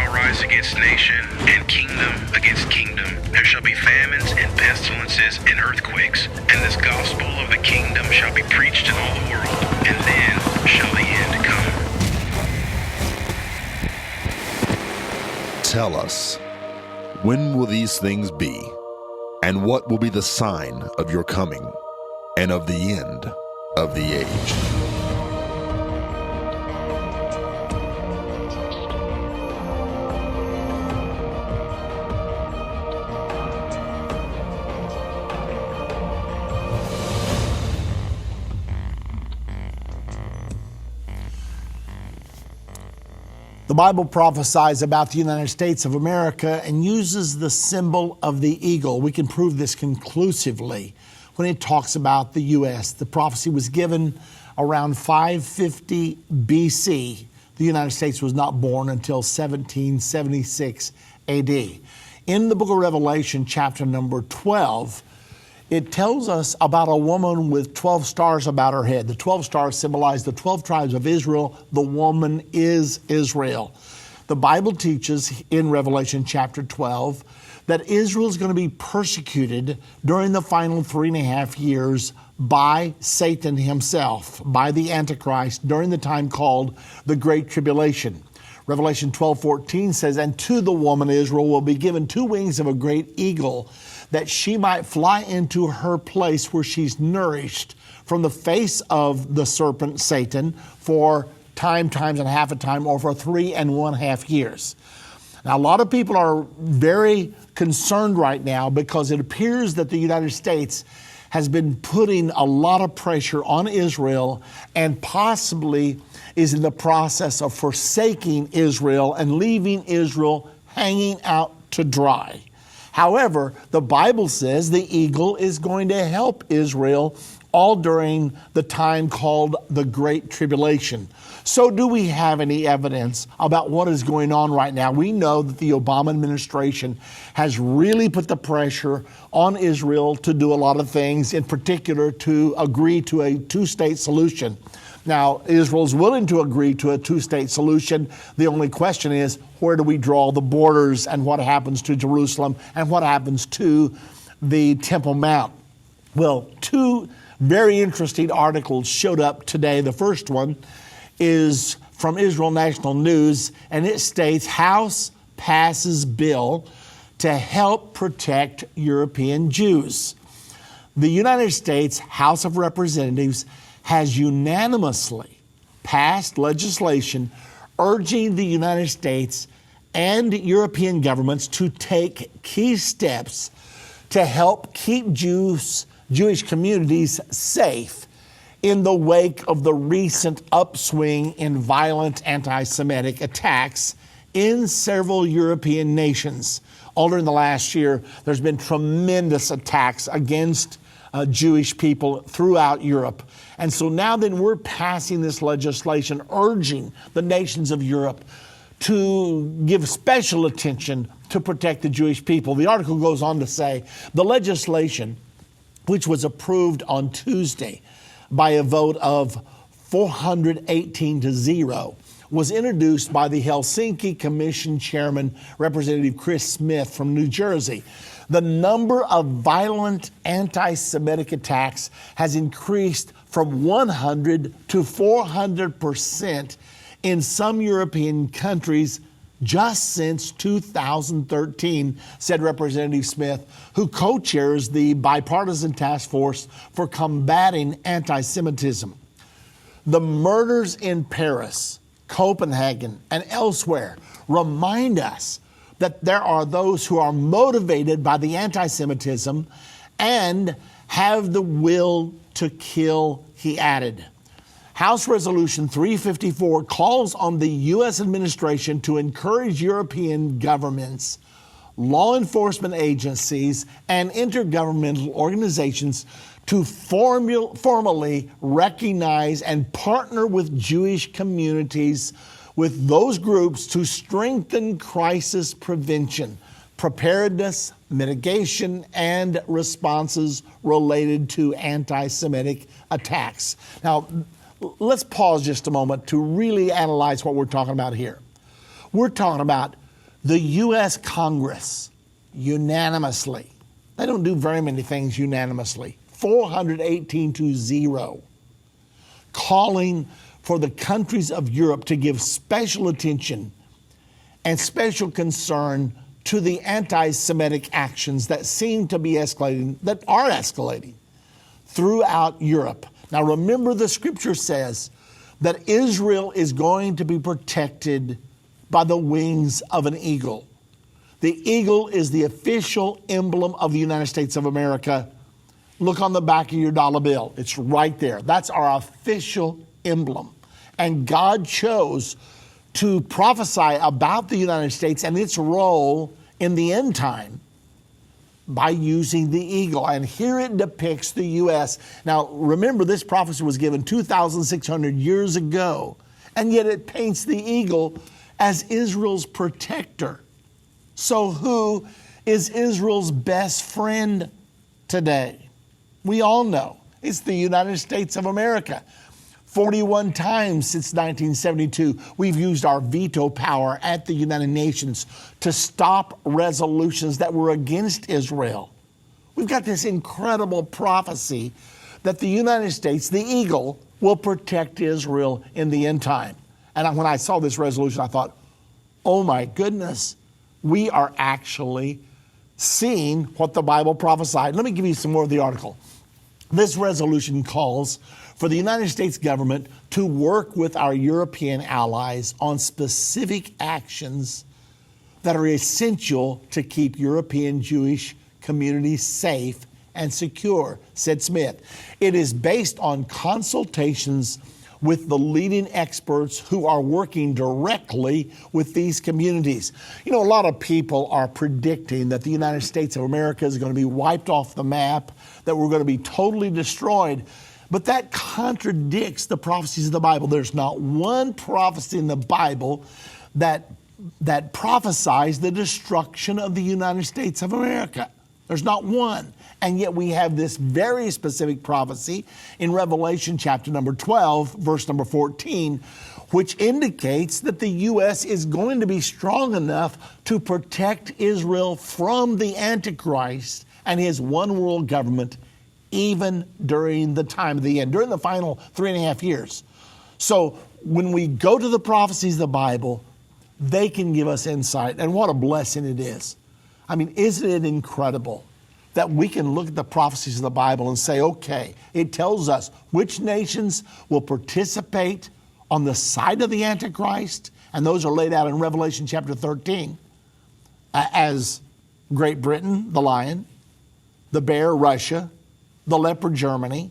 shall rise against nation, and kingdom against kingdom. There shall be famines and pestilences and earthquakes, and this gospel of the kingdom shall be preached in all the world, and then shall the end come. Tell us, when will these things be? And what will be the sign of your coming and of the end of the age? The Bible prophesies about the United States of America and uses the symbol of the eagle. We can prove this conclusively when it talks about the U.S. The prophecy was given around 550 BC. The United States was not born until 1776 AD. In the book of Revelation, chapter number 12, it tells us about a woman with 12 stars about her head. The 12 stars symbolize the 12 tribes of Israel. The woman is Israel. The Bible teaches in Revelation chapter 12 that Israel is going to be persecuted during the final 3.5 years by Satan himself, by the Antichrist, during the time called the Great Tribulation. Revelation 12:14 says, "And to the woman Israel will be given 2 wings of a great eagle, that she might fly into her place where she's nourished from the face of the serpent Satan for times and half a time, or for 3.5 years." Now, a lot of people are very concerned right now because it appears that the United States has been putting a lot of pressure on Israel and possibly is in the process of forsaking Israel and leaving Israel hanging out to dry. However, the Bible says the eagle is going to help Israel all during the time called the Great Tribulation. So do we have any evidence about what is going on right now? We know that the Obama administration has really put the pressure on Israel to do a lot of things, in particular to agree to a 2-state solution. Now, Israel's willing to agree to a 2-state solution. The only question is, where do we draw the borders, and what happens to Jerusalem, and what happens to the Temple Mount? Well, 2 very interesting articles showed up today. The first one is from Israel National News, and it states, House passes bill to help protect European Jews. The United States House of Representatives has unanimously passed legislation urging the United States and European governments to take key steps to help keep Jewish communities safe in the wake of the recent upswing in violent anti-Semitic attacks in several European nations. All during the last year, there's been tremendous attacks against Jewish people throughout Europe. And so now then we're passing this legislation urging the nations of Europe to give special attention to protect the Jewish people. The article goes on to say the legislation, which was approved on Tuesday by a vote of 418-0, was introduced by the Helsinki Commission Chairman, Representative Chris Smith from New Jersey. The number of violent anti-Semitic attacks has increased from 100 to 400% in some European countries just since 2013, said Representative Smith, who co-chairs the bipartisan task force for combating anti-Semitism. The murders in Paris, Copenhagen, and elsewhere remind us that there are those who are motivated by the anti-Semitism and have the will to kill, he added. House Resolution 354 calls on the U.S. administration to encourage European governments, law enforcement agencies, and intergovernmental organizations to formally recognize and partner with Jewish communities, with those groups, to strengthen crisis prevention, preparedness, mitigation, and responses related to anti-Semitic attacks. Now, let's pause just a moment to really analyze what we're talking about here. We're talking about The U.S. Congress unanimously, they don't do very many things unanimously, 418-0, calling for the countries of Europe to give special attention and special concern to the anti-Semitic actions that seem to be escalating, that are escalating throughout Europe. Now remember, the scripture says that Israel is going to be protected by the wings of an eagle. The eagle is the official emblem of the United States of America. Look on the back of your dollar bill. It's right there. That's our official emblem. And God chose to prophesy about the United States and its role in the end time by using the eagle. And here it depicts the U.S. Now, remember, this prophecy was given 2,600 years ago, and yet it paints the eagle as Israel's protector. So who is Israel's best friend today? We all know it's the United States of America. 41 times since 1972, we've used our veto power at the United Nations to stop resolutions that were against Israel. We've got this incredible prophecy that the United States, the eagle, will protect Israel in the end time. And when I saw this resolution, I thought, oh my goodness, we are actually seeing what the Bible prophesied. Let me give you some more of the article. This resolution calls for the United States government to work with our European allies on specific actions that are essential to keep European Jewish communities safe and secure, said Smith. It is based on consultations with the leading experts who are working directly with these communities. You know, a lot of people are predicting that the United States of America is going to be wiped off the map, that we're going to be totally destroyed. But that contradicts the prophecies of the Bible. There's not one prophecy in the Bible that prophesies the destruction of the United States of America. There's not one. And yet we have this very specific prophecy in Revelation chapter number 12, verse number 14, which indicates that the U.S. is going to be strong enough to protect Israel from the Antichrist and his one world government, even during the time of the end, during the final 3.5 years. So when we go to the prophecies of the Bible, they can give us insight. And what a blessing it is. I mean, isn't it incredible that we can look at the prophecies of the Bible and say, okay, it tells us which nations will participate on the side of the Antichrist, and those are laid out in Revelation chapter 13, as Great Britain, the lion, the bear, Russia, the leopard, Germany,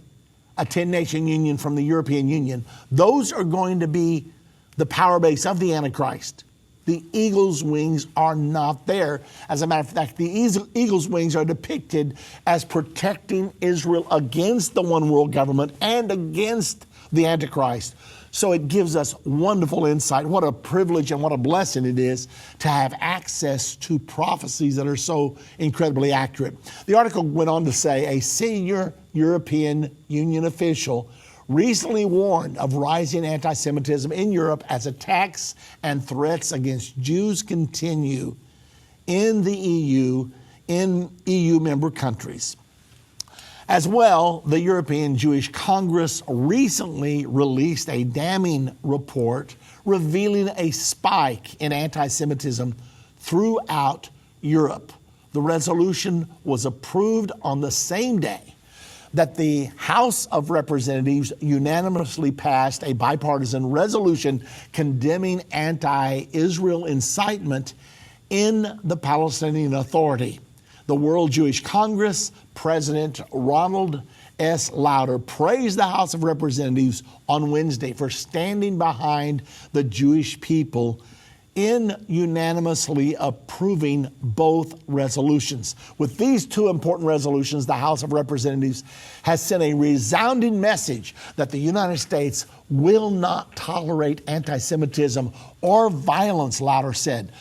a 10-nation union from the European Union. Those are going to be the power base of the Antichrist. The eagle's wings are not there. As a matter of fact, the eagle's wings are depicted as protecting Israel against the one world government and against the Antichrist. So it gives us wonderful insight. What a privilege and what a blessing it is to have access to prophecies that are so incredibly accurate. The article went on to say a senior European Union official recently warned of rising anti-Semitism in Europe as attacks and threats against Jews continue in the EU, in EU member countries. As well, the European Jewish Congress recently released a damning report revealing a spike in anti-Semitism throughout Europe. The resolution was approved on the same day that the House of Representatives unanimously passed a bipartisan resolution condemning anti-Israel incitement in the Palestinian Authority. The World Jewish Congress President Ronald S. Lauder praised the House of Representatives on Wednesday for standing behind the Jewish people in unanimously approving both resolutions. With these two important resolutions, the House of Representatives has sent a resounding message that the United States will not tolerate anti-Semitism or violence, Lauder said.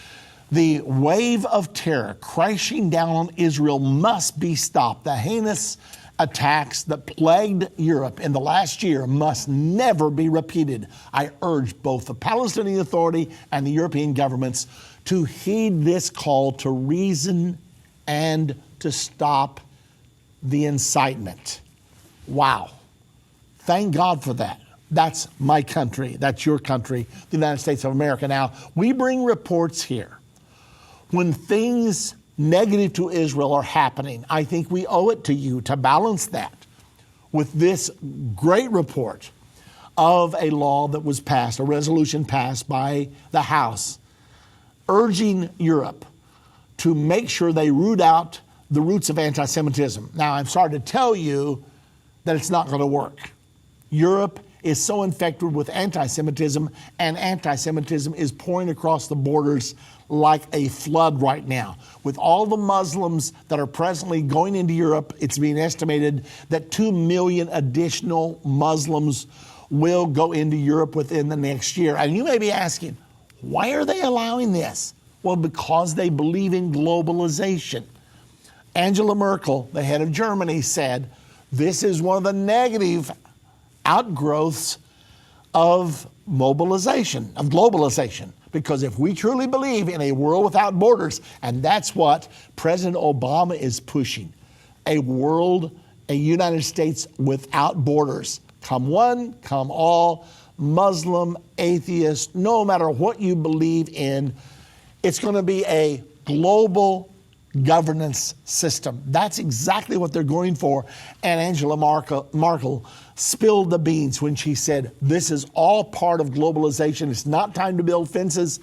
The wave of terror crashing down on Israel must be stopped. The heinous attacks that plagued Europe in the last year must never be repeated. I urge both the Palestinian Authority and the European governments to heed this call to reason and to stop the incitement. Wow. Thank God for that. That's my country. That's your country, the United States of America. Now, we bring reports here. When things negative to Israel are happening, I think we owe it to you to balance that with this great report of a law that was passed, a resolution passed by the House, urging Europe to make sure they root out the roots of anti-Semitism. Now, I'm sorry to tell you that it's not going to work. Europe is so infected with anti-Semitism, and anti-Semitism is pouring across the borders like a flood right now. With all the Muslims that are presently going into Europe, it's being estimated that 2 million additional Muslims will go into Europe within the next year. And you may be asking, why are they allowing this? Well, because they believe in globalization. Angela Merkel, the head of Germany, said this is one of the negative outgrowths of mobilization, of globalization. Because if we truly believe in a world without borders, and that's what President Obama is pushing, a world, a United States without borders, come one, come all, Muslim, atheist, no matter what you believe in, it's going to be a global governance system. That's exactly what they're going for. And Angela Merkel spilled the beans when she said, this is all part of globalization. It's not time to build fences.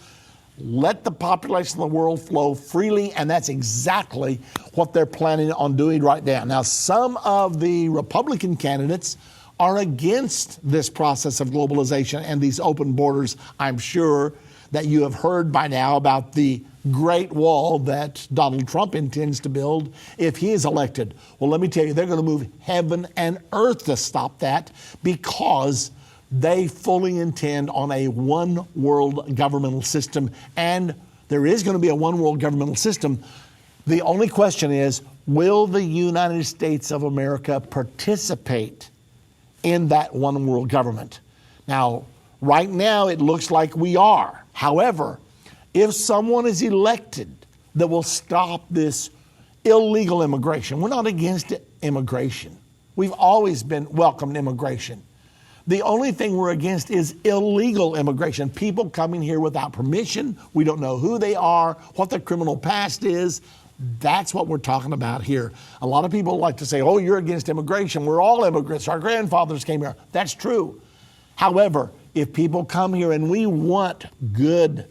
Let the population of the world flow freely. And that's exactly what they're planning on doing right now. Now, some of the Republican candidates are against this process of globalization and these open borders. I'm sure that you have heard by now about the Great Wall that Donald Trump intends to build if he is elected. Well, let me tell you, they're going to move heaven and earth to stop that because they fully intend on a one world governmental system. And there is going to be a one world governmental system. The only question is, will the United States of America participate in that one world government? Now, right now, it looks like we are. However, if someone is elected that will stop this illegal immigration, we're not against immigration. We've always been welcomed immigration. The only thing we're against is illegal immigration. People coming here without permission. We don't know who they are, what their criminal past is. That's what we're talking about here. A lot of people like to say, oh, you're against immigration. We're all immigrants. Our grandfathers came here. That's true. However, if people come here, and we want good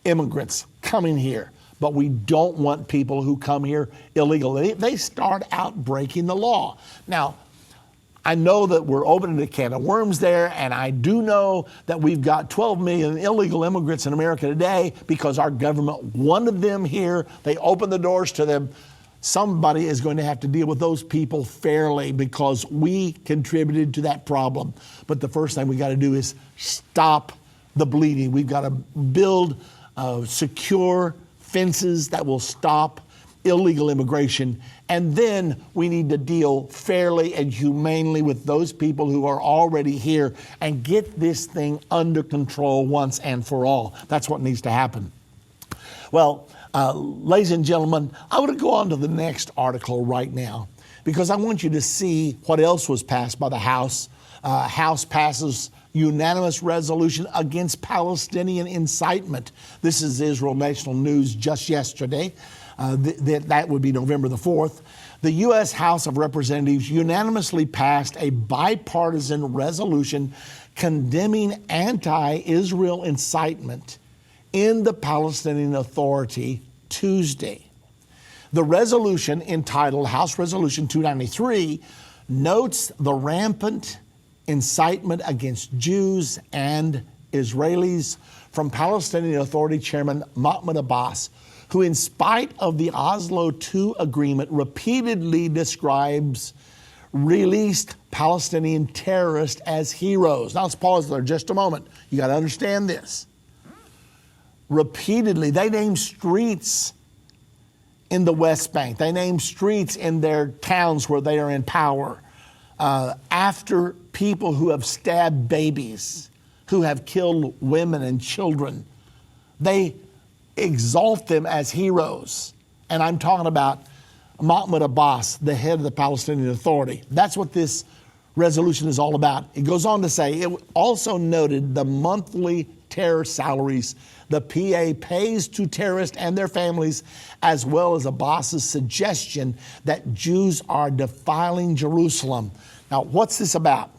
immigrants coming here, but we don't want people who come here illegally. They start out breaking the law. Now, I know that we're opening a can of worms there, and I do know that we've got 12 million illegal immigrants in America today because our government wanted them here. They opened the doors to them. Somebody is going to have to deal with those people fairly because we contributed to that problem. But the first thing we got to do is stop the bleeding. We've got to build secure fences that will stop illegal immigration. And then we need to deal fairly and humanely with those people who are already here and get this thing under control once and for all. That's what needs to happen. Well, ladies and gentlemen, I want to go on to the next article right now because I want you to see what else was passed by the House. House passes unanimous resolution against Palestinian incitement. This is Israel National News just yesterday. That would be November the 4th. The U.S. House of Representatives unanimously passed a bipartisan resolution condemning anti-Israel incitement in the Palestinian Authority Tuesday. The resolution, entitled House Resolution 293, notes the rampant incitement against Jews and Israelis from Palestinian Authority Chairman Mahmoud Abbas, who, in spite of the Oslo II agreement, repeatedly describes released Palestinian terrorists as heroes. Now, let's pause there just a moment. You got to understand this. Repeatedly, they name streets in the West Bank. They name streets in their towns where they are in power after people who have stabbed babies, who have killed women and children. They exalt them as heroes. And I'm talking about Mahmoud Abbas, the head of the Palestinian Authority. That's what this resolution is all about. It goes on to say, it also noted the monthly terror salaries the PA pays to terrorists and their families, as well as Abbas's suggestion that Jews are defiling Jerusalem. Now, what's this about?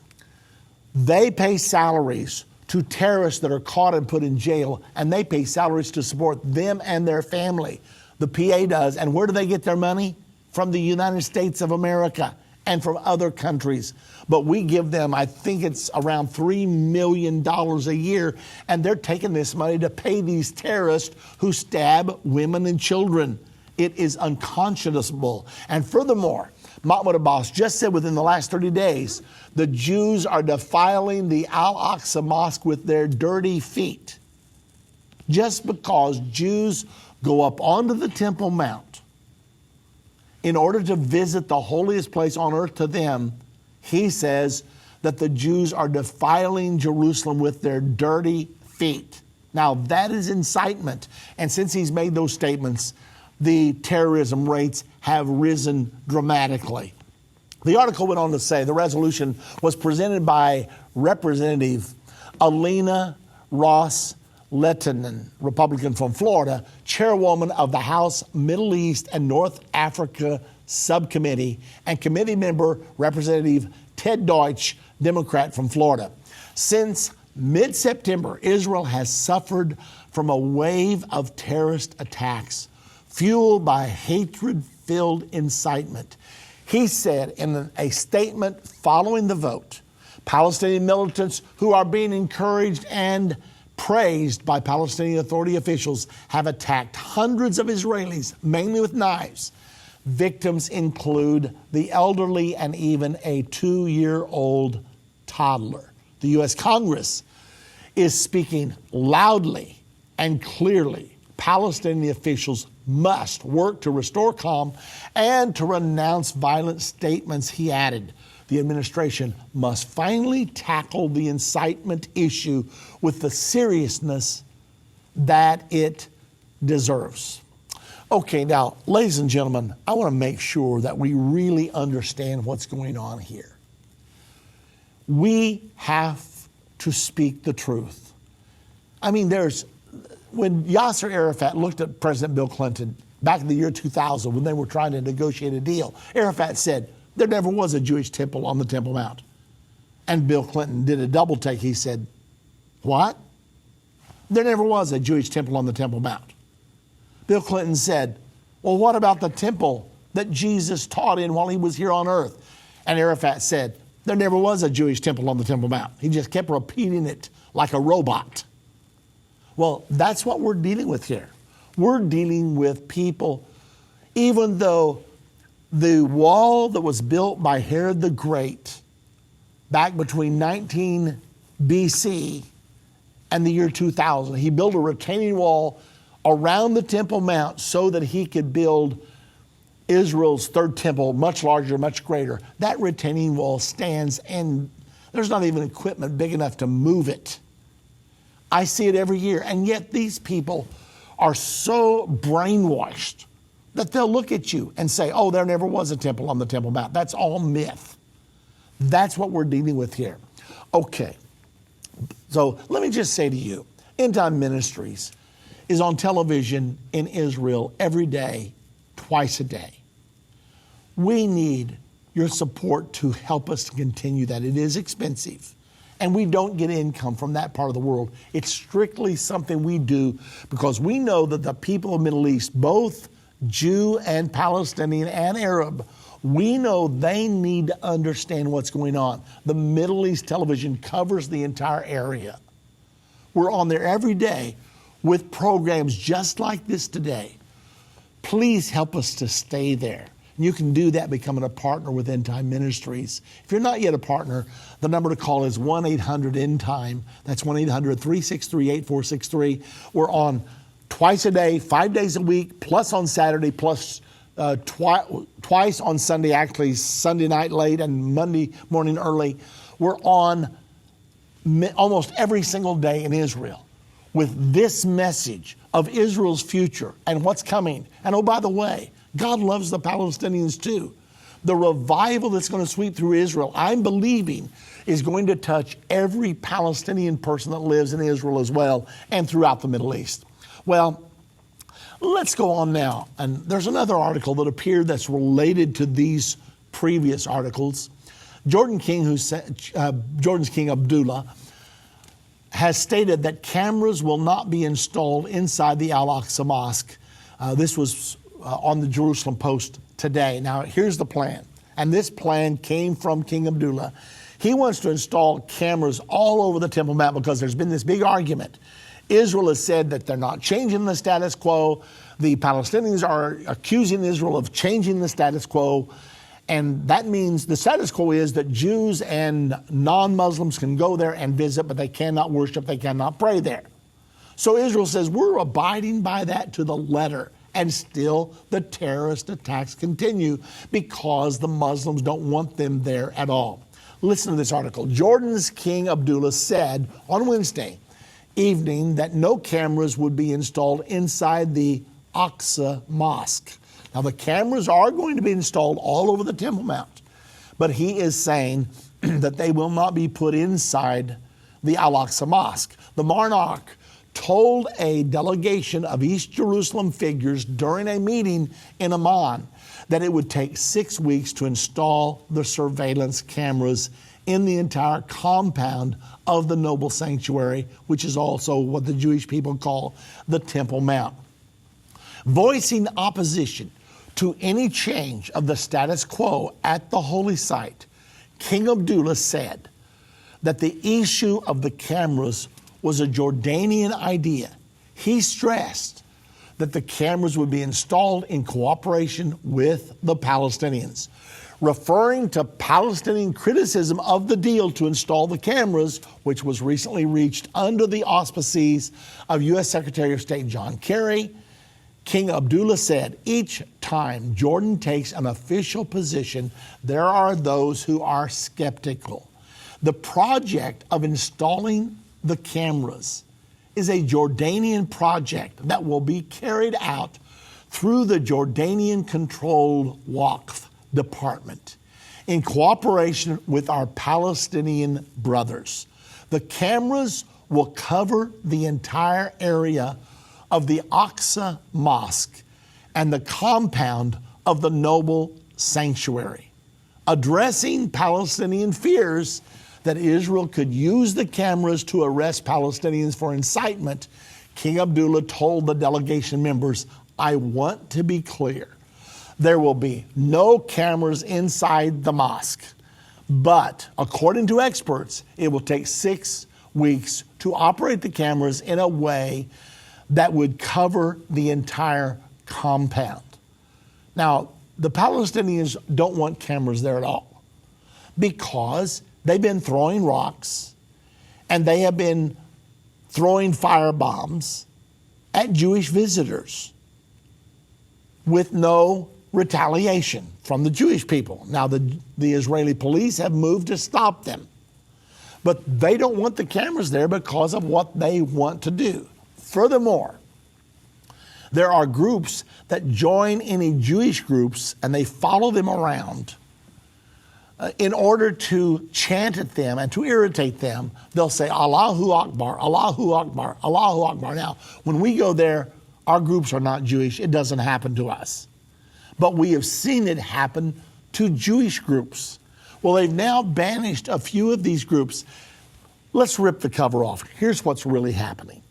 They pay salaries to terrorists that are caught and put in jail, and they pay salaries to support them and their family. The PA does. And where do they get their money? From the United States of America and from other countries. But we give them, I think it's around $3 million a year, and they're taking this money to pay these terrorists who stab women and children. It is unconscionable. And furthermore, Mahmoud Abbas just said within the last 30 days, the Jews are defiling the Al-Aqsa Mosque with their dirty feet. Just because Jews go up onto the Temple Mount in order to visit the holiest place on earth to them, he says that the Jews are defiling Jerusalem with their dirty feet. Now, that is incitement. And since he's made those statements, the terrorism rates have risen dramatically. The article went on to say the resolution was presented by Representative Alina Ross Lehtinen, Republican from Florida, chairwoman of the House Middle East and North Africa Subcommittee, and committee member Representative Ted Deutsch, Democrat from Florida. Since mid-September, Israel has suffered from a wave of terrorist attacks fueled by hatred-filled incitement. He said in a statement following the vote, Palestinian militants who are being encouraged and praised by Palestinian Authority officials have attacked hundreds of Israelis, mainly with knives. Victims include the elderly and even a 2-year-old toddler. The U.S. Congress is speaking loudly and clearly. Palestinian officials must work to restore calm and to renounce violent statements, he added. The administration must finally tackle the incitement issue with the seriousness that it deserves. Okay, now, ladies and gentlemen, I want to make sure that we really understand what's going on here. We have to speak the truth. I mean, when Yasser Arafat looked at President Bill Clinton back in the year 2000 when they were trying to negotiate a deal, Arafat said, there never was a Jewish temple on the Temple Mount. And Bill Clinton did a double take. He said, what? There never was a Jewish temple on the Temple Mount. Bill Clinton said, well, what about the temple that Jesus taught in while he was here on earth? And Arafat said, there never was a Jewish temple on the Temple Mount. He just kept repeating it like a robot. Well, that's what we're dealing with here. We're dealing with people, even though the wall that was built by Herod the Great back between 19 BC and the year 2000, he built a retaining wall around the Temple Mount so that he could build Israel's third temple, much larger, much greater. That retaining wall stands and there's not even equipment big enough to move it. I see it every year, and yet these people are so brainwashed that they'll look at you and say, oh, there never was a temple on the Temple Mount. That's all myth. That's what we're dealing with here. Okay, so let me just say to you, Endtime Ministries is on television in Israel every day, twice a day. We need your support to help us to continue that. It is expensive. And we don't get income from that part of the world. It's strictly something we do because we know that the people of the Middle East, both Jew and Palestinian and Arab, we know they need to understand what's going on. The Middle East television covers the entire area. We're on there every day with programs just like this today. Please help us to stay there. You can do that becoming a partner with Endtime Ministries. If you're not yet a partner, the number to call is 1-800-ENDTIME. That's 1-800-363-8463. We're on twice a day, 5 days a week, plus on Saturday, plus twice on Sunday, actually Sunday night late and Monday morning early. We're on almost every single day in Israel with this message of Israel's future and what's coming. And oh, by the way, God loves the Palestinians too. The revival that's going to sweep through Israel, I'm believing, is going to touch every Palestinian person that lives in Israel as well and throughout the Middle East. Well, let's go on now. And there's another article that appeared that's related to these previous articles. Jordan's King Abdullah has stated that cameras will not be installed inside the Al-Aqsa Mosque. This was on the Jerusalem Post today. Now, here's the plan. And this plan came from King Abdullah. He wants to install cameras all over the Temple Mount because there's been this big argument. Israel has said that they're not changing the status quo. The Palestinians are accusing Israel of changing the status quo. And that means the status quo is that Jews and non-Muslims can go there and visit, but they cannot worship, they cannot pray there. So Israel says, we're abiding by that to the letter. And still the terrorist attacks continue because the Muslims don't want them there at all. Listen to this article. Jordan's King Abdullah said on Wednesday evening that no cameras would be installed inside the Aqsa Mosque. Now, the cameras are going to be installed all over the Temple Mount, but he is saying that they will not be put inside the Al-Aqsa Mosque. The monarch told a delegation of East Jerusalem figures during a meeting in Amman that it would take 6 weeks to install the surveillance cameras in the entire compound of the noble sanctuary, which is also what the Jewish people call the Temple Mount. Voicing opposition to any change of the status quo at the holy site, King Abdullah said that the issue of the cameras was a Jordanian idea. He stressed that the cameras would be installed in cooperation with the Palestinians. Referring to Palestinian criticism of the deal to install the cameras, which was recently reached under the auspices of U.S. Secretary of State John Kerry, King Abdullah said, each time Jordan takes an official position, there are those who are skeptical. The project of installing the cameras is a Jordanian project that will be carried out through the Jordanian-controlled Waqf department in cooperation with our Palestinian brothers. The cameras will cover the entire area of the Aqsa Mosque and the compound of the noble sanctuary, addressing Palestinian fears that Israel could use the cameras to arrest Palestinians for incitement. King Abdullah told the delegation members, I want to be clear. There will be no cameras inside the mosque, but according to experts, it will take 6 weeks to operate the cameras in a way that would cover the entire compound. Now, the Palestinians don't want cameras there at all because they've been throwing rocks and they have been throwing firebombs at Jewish visitors with no retaliation from the Jewish people. Now, the Israeli police have moved to stop them, but they don't want the cameras there because of what they want to do. Furthermore, there are groups that join any Jewish groups and they follow them around in order to chant at them and to irritate them. They'll say, Allahu Akbar, Allahu Akbar, Allahu Akbar. Now, when we go there, our groups are not Jewish. It doesn't happen to us. But we have seen it happen to Jewish groups. Well, they've now banished a few of these groups. Let's rip the cover off. Here's what's really happening.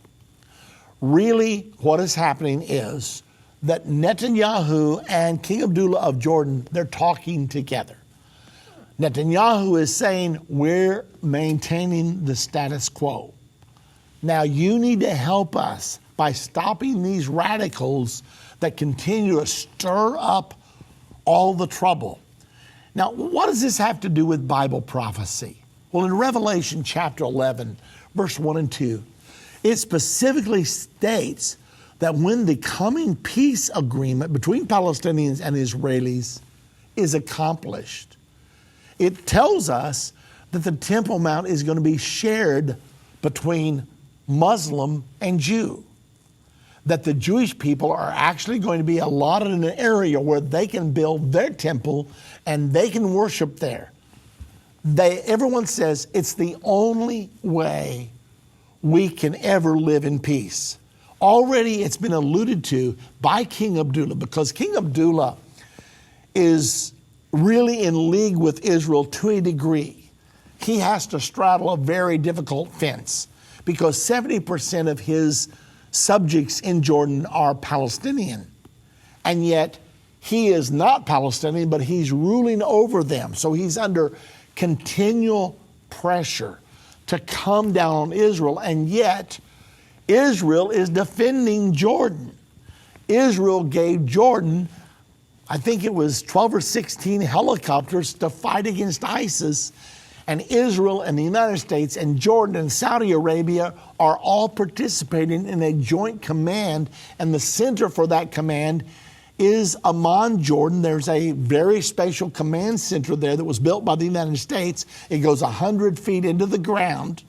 Really, what is happening is that Netanyahu and King Abdullah of Jordan, they're talking together. Netanyahu is saying, we're maintaining the status quo. Now, you need to help us by stopping these radicals that continue to stir up all the trouble. Now, what does this have to do with Bible prophecy? Well, in Revelation chapter 11, verse 1 and 2, it specifically states that when the coming peace agreement between Palestinians and Israelis is accomplished, it tells us that the Temple Mount is going to be shared between Muslim and Jew. That the Jewish people are actually going to be allotted an area where they can build their temple and they can worship there. Everyone says it's the only way we can ever live in peace. Already it's been alluded to by King Abdullah, because King Abdullah is really in league with Israel to a degree. He has to straddle a very difficult fence because 70% of his subjects in Jordan are Palestinian. And yet he is not Palestinian, but he's ruling over them. So he's under continual pressure to come down on Israel. And yet Israel is defending Jordan. Israel gave Jordan, I think it was 12 or 16 helicopters to fight against ISIS. And Israel and the United States and Jordan and Saudi Arabia are all participating in a joint command. And the center for that command is Amman, Jordan. There's a very special command center there that was built by the United States. It goes 100 feet into the ground.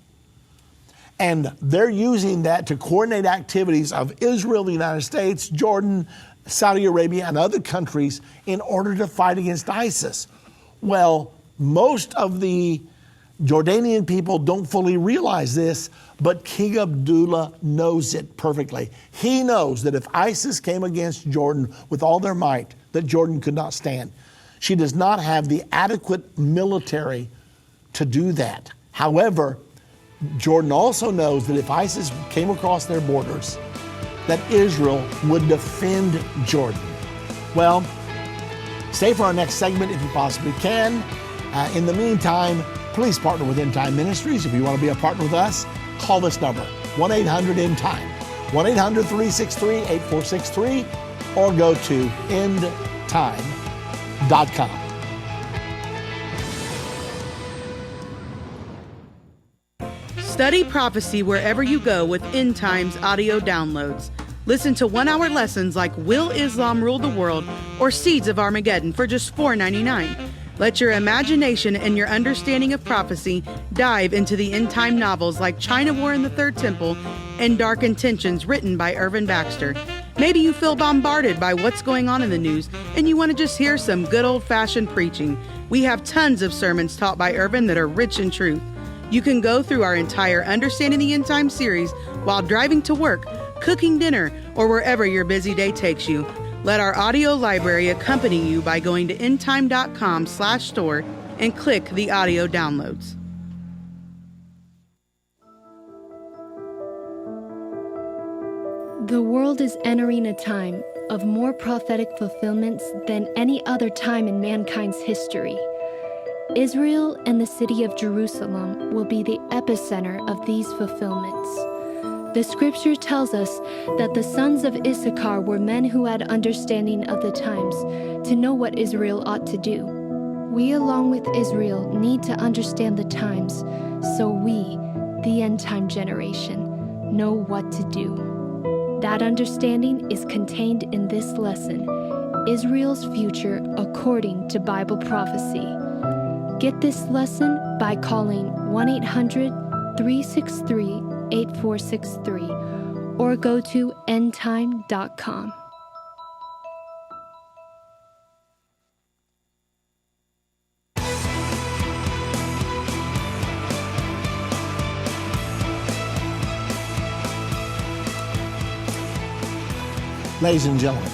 And they're using that to coordinate activities of Israel, the United States, Jordan, Saudi Arabia, and other countries in order to fight against ISIS. Well, most of the Jordanian people don't fully realize this, but King Abdullah knows it perfectly. He knows that if ISIS came against Jordan with all their might, that Jordan could not stand. She does not have the adequate military to do that. However, Jordan also knows that if ISIS came across their borders, that Israel would defend Jordan. Well, stay for our next segment if you possibly can. In the meantime, please partner with Endtime Ministries. If you want to be a partner with us, call this number, 1-800-END-TIME, 1-800-363-8463, or go to endtime.com. Study prophecy wherever you go with End Times audio downloads. Listen to 1-hour lessons like Will Islam Rule the World or Seeds of Armageddon for just $4.99. Let your imagination and your understanding of prophecy dive into the end-time novels like China War in the Third Temple and Dark Intentions written by Irvin Baxter. Maybe you feel bombarded by what's going on in the news and you want to just hear some good old-fashioned preaching. We have tons of sermons taught by Irvin that are rich in truth. You can go through our entire Understanding the End Time series while driving to work, cooking dinner, or wherever your busy day takes you. Let our audio library accompany you by going to endtime.com/store and click the audio downloads. The world is entering a time of more prophetic fulfillments than any other time in mankind's history. Israel and the city of Jerusalem will be the epicenter of these fulfillments. The scripture tells us that the sons of Issachar were men who had understanding of the times to know what Israel ought to do. We, along with Israel, need to understand the times so we, the end-time generation, know what to do. That understanding is contained in this lesson, Israel's Future According to Bible Prophecy. Get this lesson by calling 1-800-363-8463 or go to endtime.com. Ladies and gentlemen,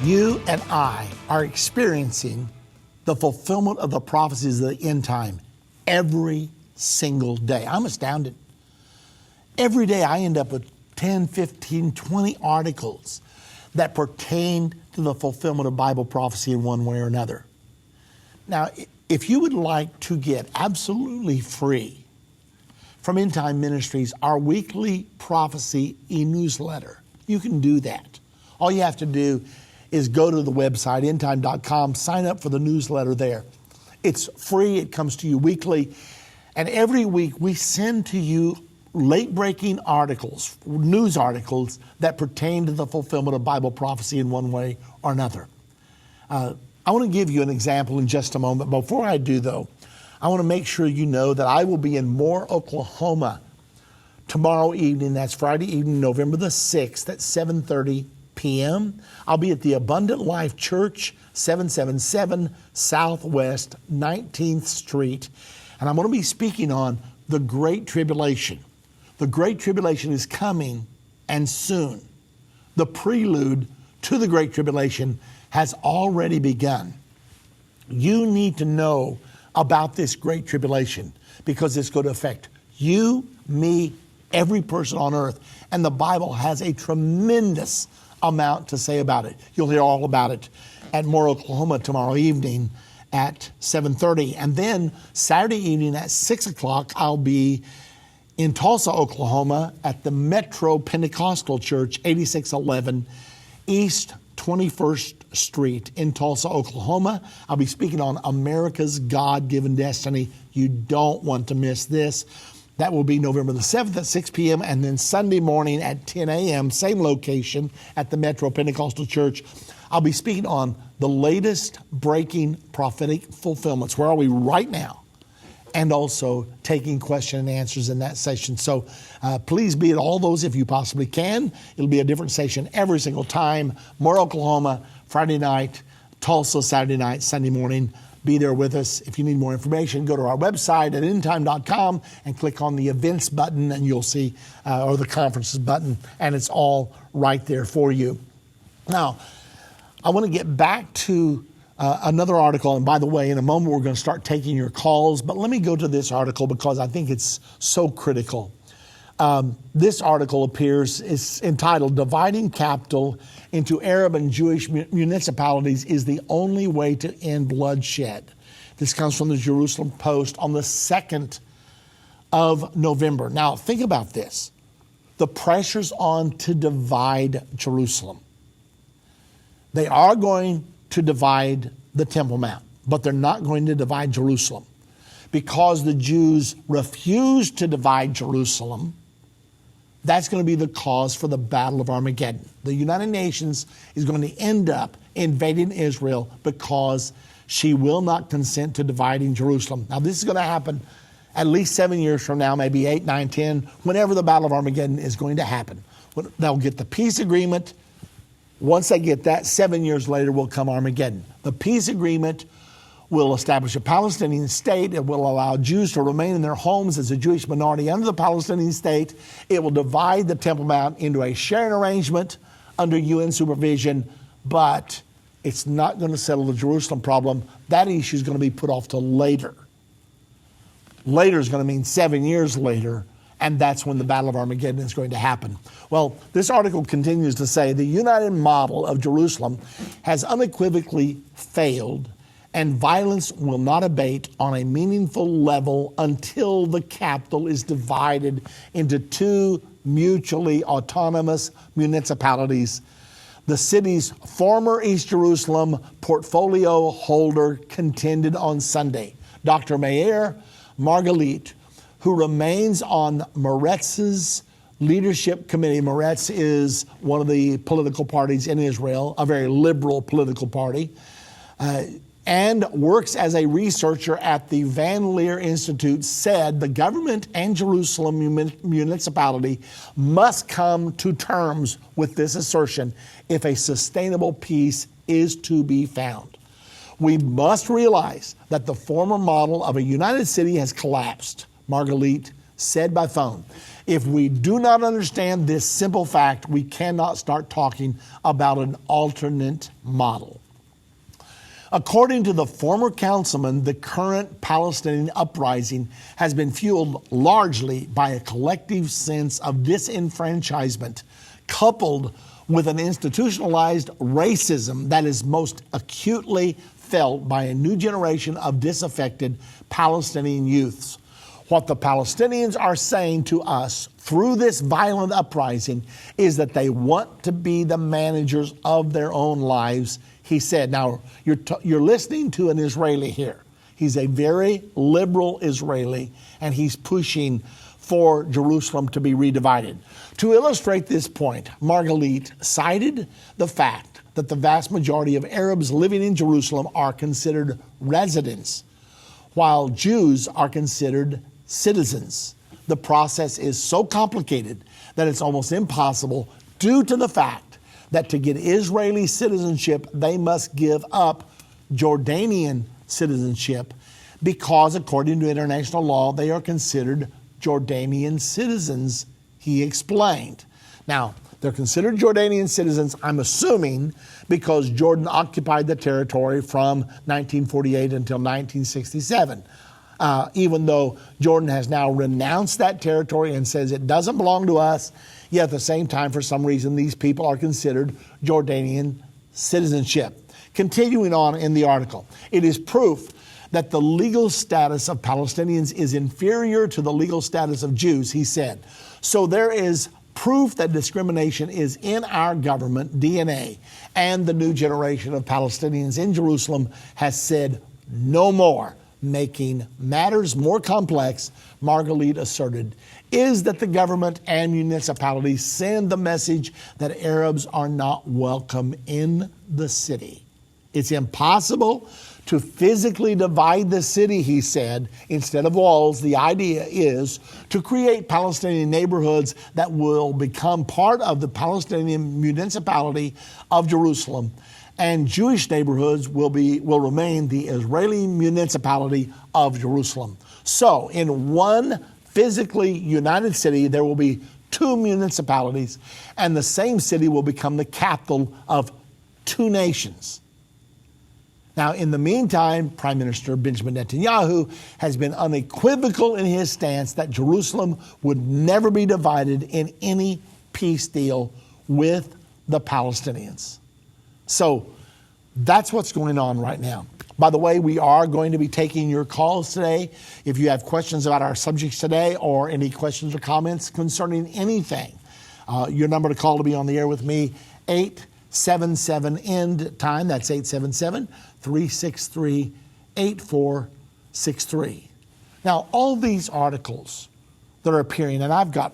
you and I are experiencing the fulfillment of the prophecies of the end time every single day. I'm astounded. Every day I end up with 10, 15, 20 articles that pertain to the fulfillment of Bible prophecy in one way or another. Now, if you would like to get absolutely free from Endtime Ministries, our weekly prophecy e-newsletter, you can do that. All you have to do is go to the website, endtime.com, sign up for the newsletter there. It's free, it comes to you weekly, and every week we send to you late-breaking articles, news articles that pertain to the fulfillment of Bible prophecy in one way or another. I want to give you an example in just a moment. Before I do, though, I want to make sure you know that I will be in Moore, Oklahoma tomorrow evening. That's Friday evening, November the 6th at 7:30 p.m. I'll be at the Abundant Life Church, 777 Southwest 19th Street, and I'm going to be speaking on the Great Tribulation. The Great Tribulation is coming, and soon. The prelude to the Great Tribulation has already begun. You need to know about this Great Tribulation because it's going to affect you, me, every person on earth. And the Bible has a tremendous amount to say about it. You'll hear all about it at Moore, Oklahoma tomorrow evening at 7:30. And then Saturday evening at 6 o'clock, I'll be in Tulsa, Oklahoma at the Metro Pentecostal Church, 8611 East 21st Street in Tulsa, Oklahoma. I'll be speaking on America's God-given destiny. You don't want to miss this. That will be November the 7th at 6 p.m. and then Sunday morning at 10 a.m., same location at the Metro Pentecostal Church. I'll be speaking on the latest breaking prophetic fulfillments. Where are we right now? And also taking question and answers in that session. So please be at all those if you possibly can. It'll be a different session every single time. Moore, Oklahoma, Friday night, Tulsa, Saturday night, Sunday morning. Be there with us. If you need more information, go to our website at endtime.com and click on the events button and you'll see, or the conferences button, and it's all right there for you. Now, I want to get back to another article, and by the way, in a moment we're going to start taking your calls, but let me go to this article because I think it's so critical. This article is entitled, "Dividing Capital into Arab and Jewish Municipalities is the Only Way to End Bloodshed." This comes from the Jerusalem Post on the 2nd of November. Now, think about this. The pressure's on to divide Jerusalem. They are going to divide the Temple Mount, but they're not going to divide Jerusalem. Because the Jews refuse to divide Jerusalem, that's going to be the cause for the Battle of Armageddon. The United Nations is going to end up invading Israel because she will not consent to dividing Jerusalem. Now, this is going to happen at least 7 years from now, maybe 8, 9, 10, whenever the Battle of Armageddon is going to happen. They'll get the peace agreement. Once they get that, 7 years later will come Armageddon. The peace agreement will establish a Palestinian state. It will allow Jews to remain in their homes as a Jewish minority under the Palestinian state. It will divide the Temple Mount into a sharing arrangement under UN supervision, but it's not going to settle the Jerusalem problem. That issue is going to be put off till later. Later is going to mean 7 years later, and that's when the Battle of Armageddon is going to happen. Well, this article continues to say the united model of Jerusalem has unequivocally failed, and violence will not abate on a meaningful level until the capital is divided into two mutually autonomous municipalities. The city's former East Jerusalem portfolio holder contended on Sunday. Dr. Meir Margalit, who remains on Meretz's leadership committee. Meretz is one of the political parties in Israel, a very liberal political party, and works as a researcher at the Van Leer Institute, said the government and Jerusalem municipality must come to terms with this assertion if a sustainable peace is to be found. We must realize that the former model of a united city has collapsed, Margalit said by phone. If we do not understand this simple fact, we cannot start talking about an alternate model. According to the former councilman, the current Palestinian uprising has been fueled largely by a collective sense of disenfranchisement, coupled with an institutionalized racism that is most acutely felt by a new generation of disaffected Palestinian youths. What the Palestinians are saying to us through this violent uprising is that they want to be the managers of their own lives, he said. Now, you're listening to an Israeli here. He's a very liberal Israeli, and he's pushing for Jerusalem to be redivided. To illustrate this point, Margalit cited the fact that the vast majority of Arabs living in Jerusalem are considered residents, while Jews are considered citizens. The process is so complicated that it's almost impossible due to the fact that to get Israeli citizenship, they must give up Jordanian citizenship because, according to international law, they are considered Jordanian citizens, he explained. Now, they're considered Jordanian citizens, I'm assuming, because Jordan occupied the territory from 1948 until 1967. Even though Jordan has now renounced that territory and says it doesn't belong to us, yet at the same time, for some reason, these people are considered Jordanian citizenship. Continuing on in the article, it is proof that the legal status of Palestinians is inferior to the legal status of Jews, he said. So there is proof that discrimination is in our government DNA, and the new generation of Palestinians in Jerusalem has said no more. Making matters more complex, Margalit asserted, is that the government and municipalities send the message that Arabs are not welcome in the city. It's impossible to physically divide the city, he said. Instead of walls, the idea is to create Palestinian neighborhoods that will become part of the Palestinian municipality of Jerusalem, and Jewish neighborhoods will remain the Israeli municipality of Jerusalem. So, in one physically united city, there will be two municipalities, and the same city will become the capital of two nations. Now, in the meantime, Prime Minister Benjamin Netanyahu has been unequivocal in his stance that Jerusalem would never be divided in any peace deal with the Palestinians. So that's what's going on right now. By the way, we are going to be taking your calls today. If you have questions about our subjects today or any questions or comments concerning anything, your number to call to be on the air with me, 877-END-TIME. That's 877-363-8463. Now, all these articles that are appearing, and I've got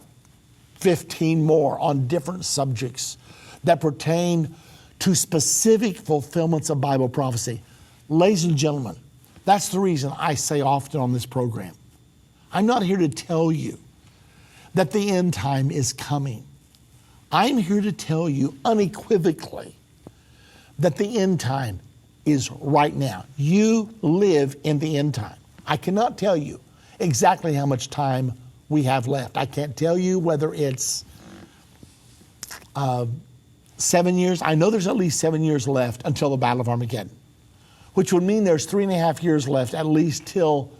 15 more on different subjects that pertain to specific fulfillments of Bible prophecy. Ladies and gentlemen, that's the reason I say often on this program, I'm not here to tell you that the end time is coming. I'm here to tell you unequivocally that the end time is right now. You live in the end time. I cannot tell you exactly how much time we have left. I can't tell you whether it's 7 years. I know there's at least 7 years left until the Battle of Armageddon, which would mean there's 3.5 years left at least till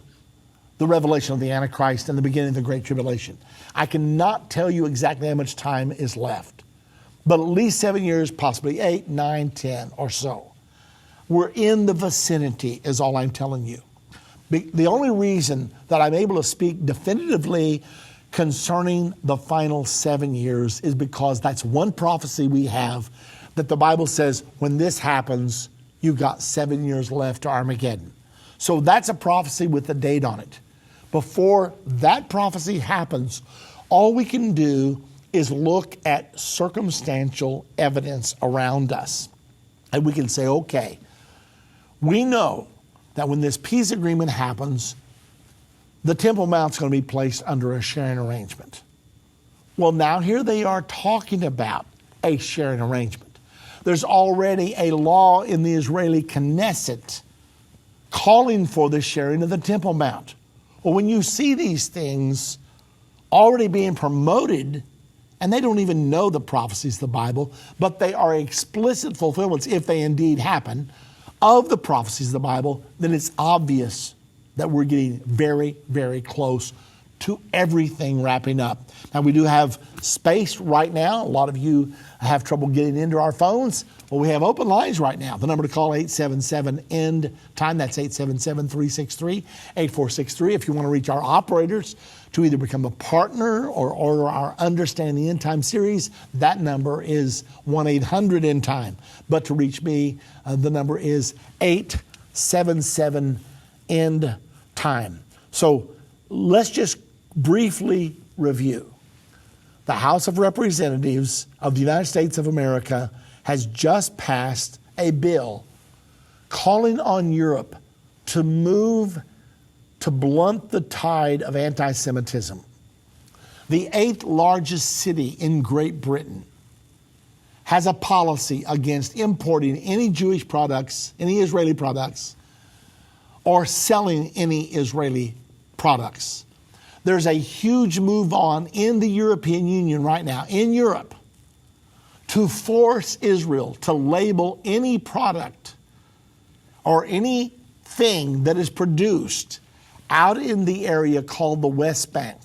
the revelation of the Antichrist and the beginning of the Great Tribulation. I cannot tell you exactly how much time is left, but at least 7 years, possibly 8, 9, 10 or so. We're in the vicinity is all I'm telling you. The only reason that I'm able to speak definitively concerning the final 7 years is because that's one prophecy we have that the Bible says when this happens, you've got 7 years left to Armageddon. So that's a prophecy with a date on it. Before that prophecy happens, all we can do is look at circumstantial evidence around us. And we can say, okay, we know that when this peace agreement happens, the Temple Mount's going to be placed under a sharing arrangement. Well, now here they are talking about a sharing arrangement. There's already a law in the Israeli Knesset calling for the sharing of the Temple Mount. Well, when you see these things already being promoted, and they don't even know the prophecies of the Bible, but they are explicit fulfillments, if they indeed happen, of the prophecies of the Bible, then it's obvious that we're getting very, very close to everything wrapping up. Now, we do have space right now. A lot of you have trouble getting into our phones. Well, we have open lines right now. The number to call, 877-END-TIME. That's 877-363-8463. If you want to reach our operators to either become a partner or order our Understanding the End Time series, that number is 1-800-END-TIME. But to reach me, the number is 877 end time. So let's just briefly review. The House of Representatives of the United States of America has just passed a bill calling on Europe to move to blunt the tide of anti-Semitism. The 8th largest city in Great Britain has a policy against importing any Jewish products, any Israeli products, or selling any Israeli products. There's a huge move on in the European Union right now, in Europe, to force Israel to label any product or anything that is produced out in the area called the West Bank,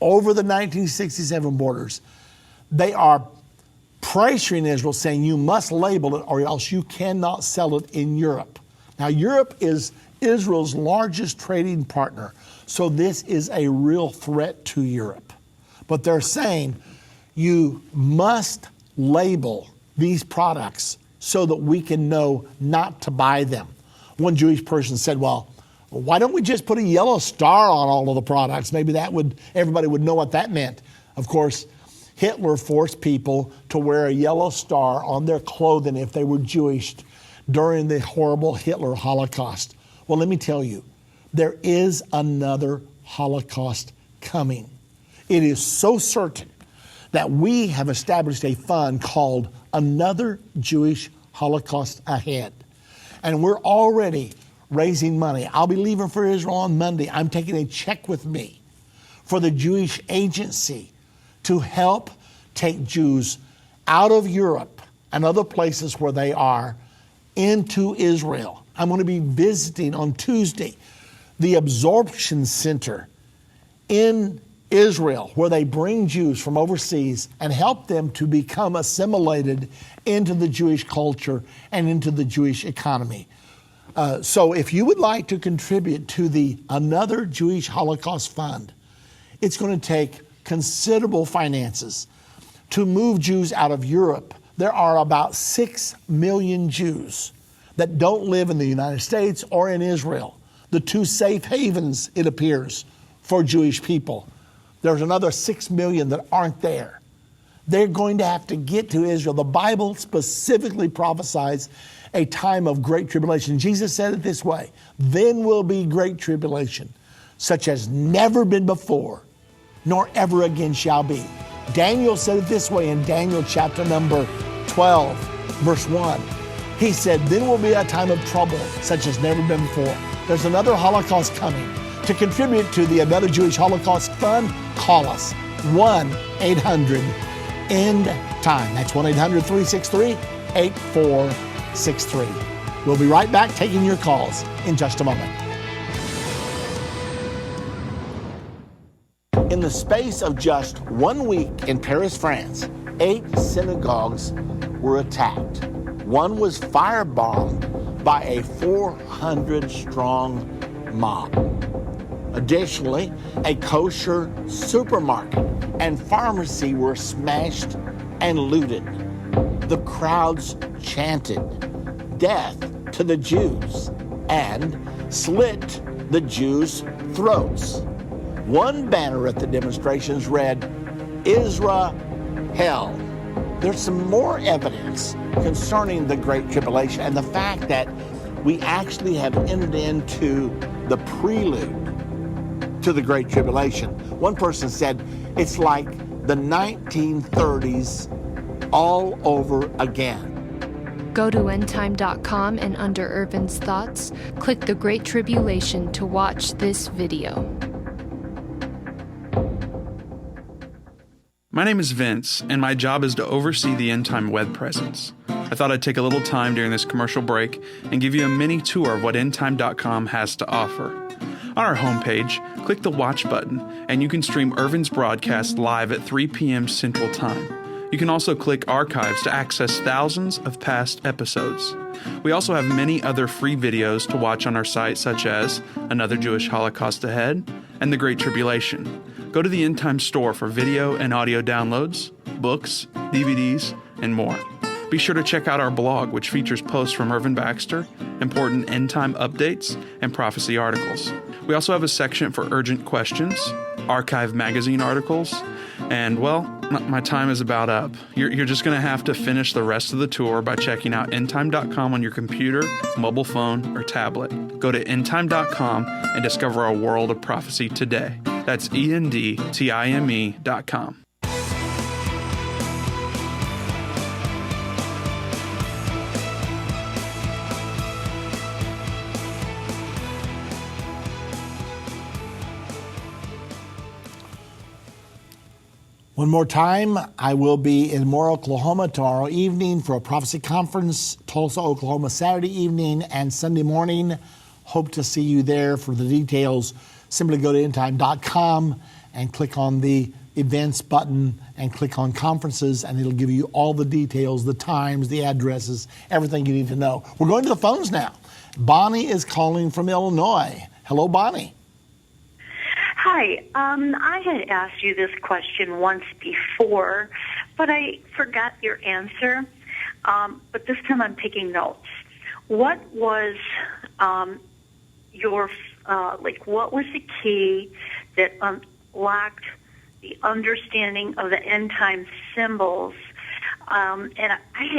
over the 1967 borders. They are pressuring Israel, saying you must label it or else you cannot sell it in Europe. Now, Europe is Israel's largest trading partner, so this is a real threat to Europe. But they're saying you must label these products so that we can know not to buy them. One Jewish person said, well, why don't we just put a yellow star on all of the products? Maybe everybody would know what that meant. Of course, Hitler forced people to wear a yellow star on their clothing if they were Jewish during the horrible Hitler Holocaust. Well, let me tell you, there is another Holocaust coming. It is so certain that we have established a fund called Another Jewish Holocaust Ahead. And we're already raising money. I'll be leaving for Israel on Monday. I'm taking a check with me for the Jewish Agency to help take Jews out of Europe and other places where they are into Israel. I'm going to be visiting on Tuesday the absorption center in Israel, where they bring Jews from overseas and help them to become assimilated into the Jewish culture and into the Jewish economy. So if you would like to contribute to the Another Jewish Holocaust Fund, it's going to take considerable finances to move Jews out of Europe. There are about 6 million Jews that don't live in the United States or in Israel, the two safe havens, it appears, for Jewish people. There's another 6 million that aren't there. They're going to have to get to Israel. The Bible specifically prophesies a time of great tribulation. Jesus said it this way, then will be great tribulation, such as never been before, nor ever again shall be. Daniel said it this way in Daniel chapter number 12, verse 1. He said, then will be a time of trouble, such as never been before. There's another Holocaust coming. To contribute to the Another Jewish Holocaust Fund, call us, 1-800-END-TIME. That's 1-800-363-8463. We'll be right back taking your calls in just a moment. In the space of just 1 week in Paris, France, 8 synagogues were attacked. One was firebombed by a 400-strong mob. Additionally, a kosher supermarket and pharmacy were smashed and looted. The crowds chanted, "Death to the Jews," and slit the Jews' throats. One banner at the demonstrations read, "Israel, hell." There's some more evidence concerning the Great Tribulation and the fact that we actually have entered into the prelude to the Great Tribulation. One person said it's like the 1930s all over again. Go to endtime.com and under Irvin's Thoughts, click the Great Tribulation to watch this video. My name is Vince, and my job is to oversee the Endtime web presence. I thought I'd take a little time during this commercial break and give you a mini tour of what endtime.com has to offer. On our homepage, click the watch button, and you can stream Irvin's broadcast live at 3 p.m. Central Time. You can also click archives to access thousands of past episodes. We also have many other free videos to watch on our site, such as Another Jewish Holocaust Ahead and The Great Tribulation. Go to the Endtime store for video and audio downloads, books, DVDs, and more. Be sure to check out our blog, which features posts from Irvin Baxter, important end-time updates, and prophecy articles. We also have a section for urgent questions, archive magazine articles, and, well, my time is about up. You're just going to have to finish the rest of the tour by checking out endtime.com on your computer, mobile phone, or tablet. Go to endtime.com and discover a world of prophecy today. That's endtime.com. One more time, I will be in Moore, Oklahoma tomorrow evening for a prophecy conference, Tulsa, Oklahoma Saturday evening and Sunday morning. Hope to see you there. For the details, simply go to endtime.com and click on the events button and click on conferences, and it'll give you all the details, the times, the addresses, everything you need to know. We're going to the phones now. Bonnie is calling from Illinois. Hello, Bonnie. Hi, I had asked you this question once before, but I forgot your answer. But this time I'm taking notes. What was what was the key that unlocked the understanding of the end time symbols? And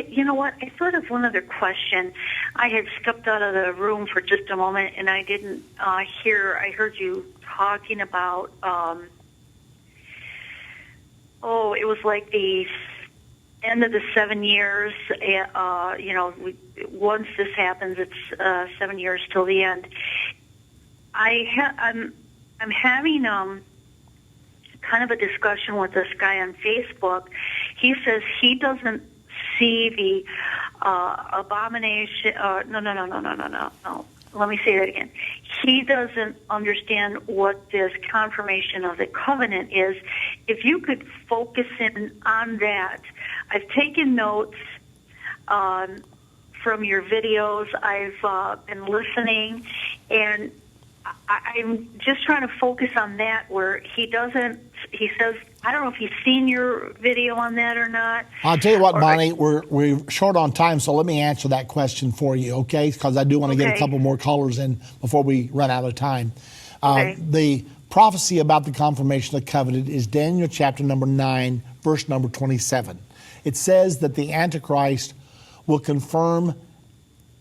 you know what? I thought of one other question. I had stepped out of the room for just a moment, and I didn't hear. I heard you talking about. It was like the end of the 7 years. Once this happens, it's 7 years till the end. I'm having kind of a discussion with this guy on Facebook. He says he doesn't see the abomination. No. Let me say that again. He doesn't understand what this confirmation of the covenant is. If you could focus in on that. I've taken notes from your videos. I've been listening, and I'm just trying to focus on that where he says, I don't know if he's seen your video on that or not. I'll tell you what, Bonnie, we're short on time, so let me answer that question for you, okay? Because I do want to get a couple more callers in before we run out of time. The prophecy about the confirmation of the covenant is Daniel chapter number 9, verse number 27. It says that the Antichrist will confirm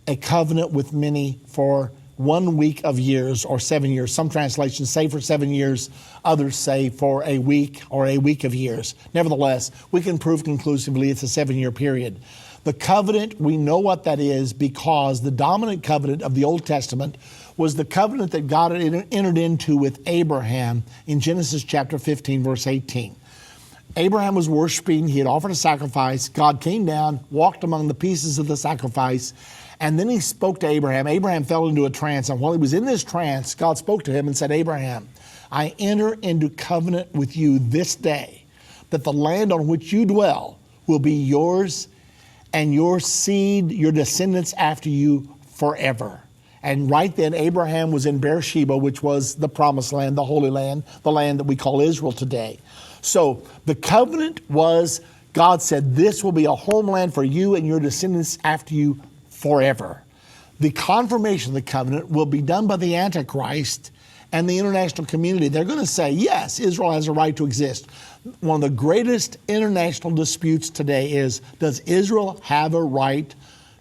a covenant with many for 1 week of years or 7 years. Some translations say for 7 years, others say for a week or a week of years. Nevertheless, we can prove conclusively it's a 7-year period. The covenant, we know what that is because the dominant covenant of the Old Testament was the covenant that God had entered into with Abraham in Genesis chapter 15, verse 18. Abraham was worshiping. He had offered a sacrifice. God came down, walked among the pieces of the sacrifice, and then he spoke to Abraham. Abraham fell into a trance, and while he was in this trance, God spoke to him and said, Abraham, I enter into covenant with you this day, that the land on which you dwell will be yours, and your seed, your descendants after you forever. And right then, Abraham was in Beersheba, which was the promised land, the Holy Land, the land that we call Israel today. So the covenant was, God said, this will be a homeland for you and your descendants after you forever. The confirmation of the covenant will be done by the Antichrist and the international community. They're going to say, yes, Israel has a right to exist. One of the greatest international disputes today is, does Israel have a right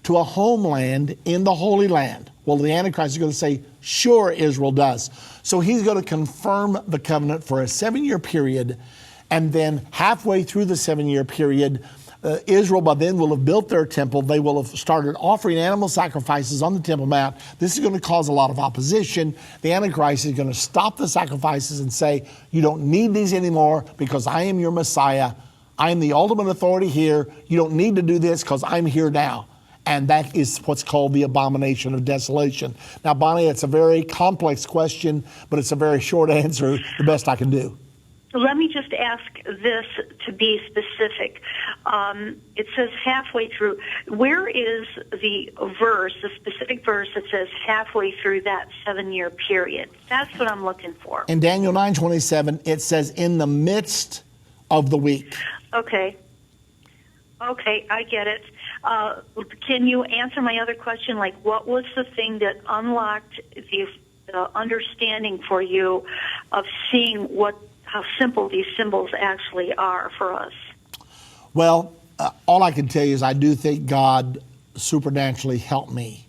to a homeland in the Holy Land? Well, the Antichrist is going to say, sure, Israel does. So he's going to confirm the covenant for a 7-year period, and then halfway through the 7-year period, Israel by then will have built their temple. They will have started offering animal sacrifices on the Temple Mount. This is going to cause a lot of opposition. The Antichrist is going to stop the sacrifices and say, you don't need these anymore because I am your Messiah. I am the ultimate authority here. You don't need to do this because I'm here now. And that is what's called the abomination of desolation. Now, Bonnie, it's a very complex question, but it's a very short answer, the best I can do. Let me just ask this to be specific. It says halfway through. Where is the verse, the specific verse that says halfway through that 7-year period? That's what I'm looking for. In Daniel 9:27, it says in the midst of the week. Okay, I get it. Can you answer my other question? Like, what was the thing that unlocked the understanding for you of seeing how simple these symbols actually are for us? Well, all I can tell you is I do think God supernaturally helped me.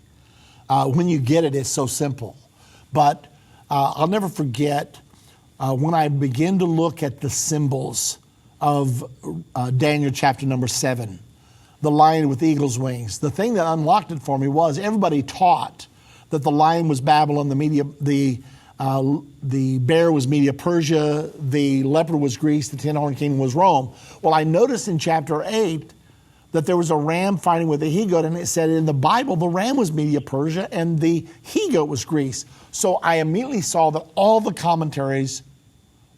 When you get it, it's so simple. But I'll never forget when I began to look at the symbols of Daniel chapter number 7, the lion with eagle's wings. The thing that unlocked it for me was everybody taught that the lion was Babylon, the bear was Media Persia, the leopard was Greece, the 10-horned kingdom was Rome. Well, I noticed in chapter 8 that there was a ram fighting with a he-goat, and it said in the Bible the ram was Media Persia and the he-goat was Greece. So I immediately saw that all the commentaries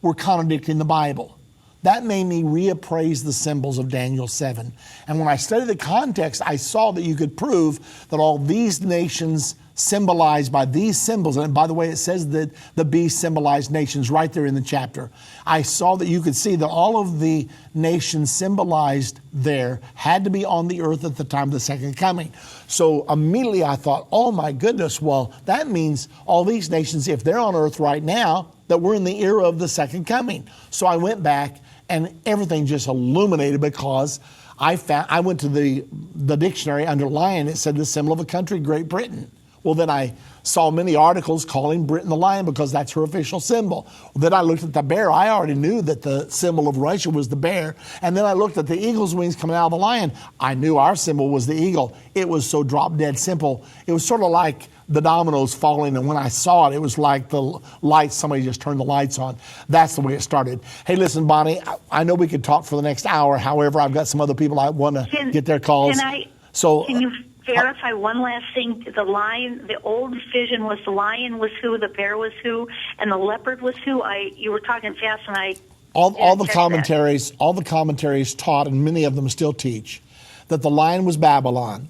were contradicting the Bible. That made me reappraise the symbols of Daniel 7. And when I studied the context, I saw that you could prove that all these nations symbolized by these symbols, and by the way, it says that the beast symbolized nations right there in the chapter. I saw that you could see that all of the nations symbolized there had to be on the earth at the time of the second coming. So immediately I thought, oh my goodness, well, that means all these nations, if they're on earth right now, that we're in the era of the second coming. So I went back and everything just illuminated because I went to the dictionary under lion. It said the symbol of a country, Great Britain. Well, then I saw many articles calling Britain the lion because that's her official symbol. Then I looked at the bear. I already knew that the symbol of Russia was the bear. And then I looked at the eagle's wings coming out of the lion. I knew our symbol was the eagle. It was so drop dead simple. It was sort of like the dominoes falling, and when I saw it, it was like the lights, somebody just turned the lights on. That's the way it started. Hey, listen, Bonnie, I know we could talk for the next hour. However, I've got some other people I want to get their calls. Can you verify one last thing? The lion, the old vision was the lion was who, the bear was who, and the leopard was who? You were talking fast, and all the commentaries taught, and many of them still teach, that the lion was Babylon,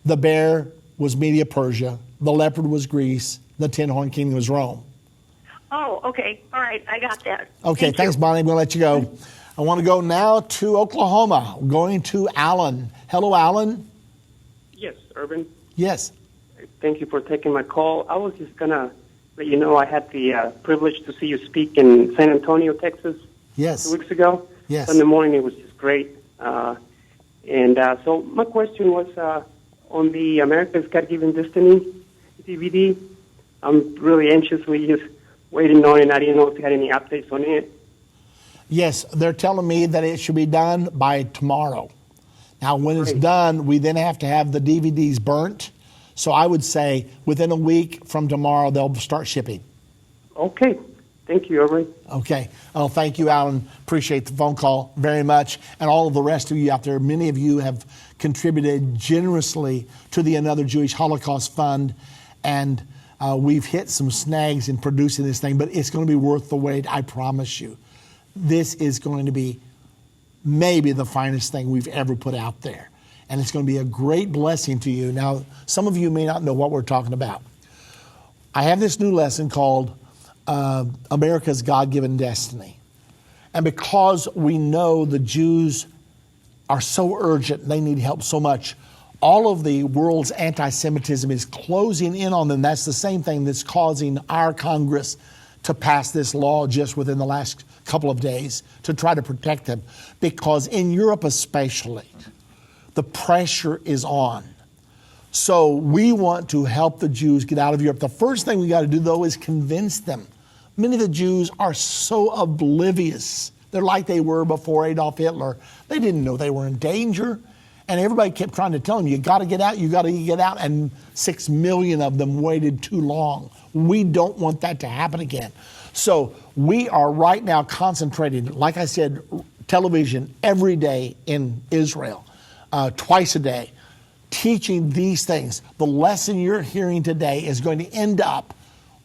the bear was Media Persia, the leopard was Greece, the 10-horned kingdom was Rome. Oh, okay. All right. I got that. Okay. Thanks, Bonnie. I'm going to let you go. I want to go now to Oklahoma. We're going to Alan. Hello, Alan. Yes, Irvin. Yes. Thank you for taking my call. I was just going to let you know I had the privilege to see you speak in San Antonio, Texas. Yes. 2 weeks ago. Yes. Sunday morning, it was just great. So my question was on the America's God-Given Destiny DVD. I'm really anxiously just waiting on it. I didn't know if you had any updates on it. Yes, they're telling me that it should be done by tomorrow. Now, when it's done, we then have to have the DVDs burnt. So I would say within a week from tomorrow, they'll start shipping. Okay. Thank you, Irvin. Okay. Oh, thank you, Alan. Appreciate the phone call very much. And all of the rest of you out there, many of you have contributed generously to the Another Jewish Holocaust Fund. And we've hit some snags in producing this thing, but it's going to be worth the wait, I promise you. This is going to be maybe the finest thing we've ever put out there. And it's going to be a great blessing to you. Now, some of you may not know what we're talking about. I have this new lesson called America's God-Given Destiny. And because we know the Jews are so urgent, they need help so much, all of the world's anti-Semitism is closing in on them. That's the same thing that's causing our Congress to pass this law just within the last couple of days to try to protect them. Because in Europe especially, the pressure is on. So we want to help the Jews get out of Europe. The first thing we got to do, though, is convince them. Many of the Jews are so oblivious. They're like they were before Adolf Hitler. They didn't know they were in danger. And everybody kept trying to tell them, you got to get out, you got to get out. And 6 million of them waited too long. We don't want that to happen again. So we are right now concentrating, like I said, television every day in Israel, twice a day, teaching these things. The lesson you're hearing today is going to end up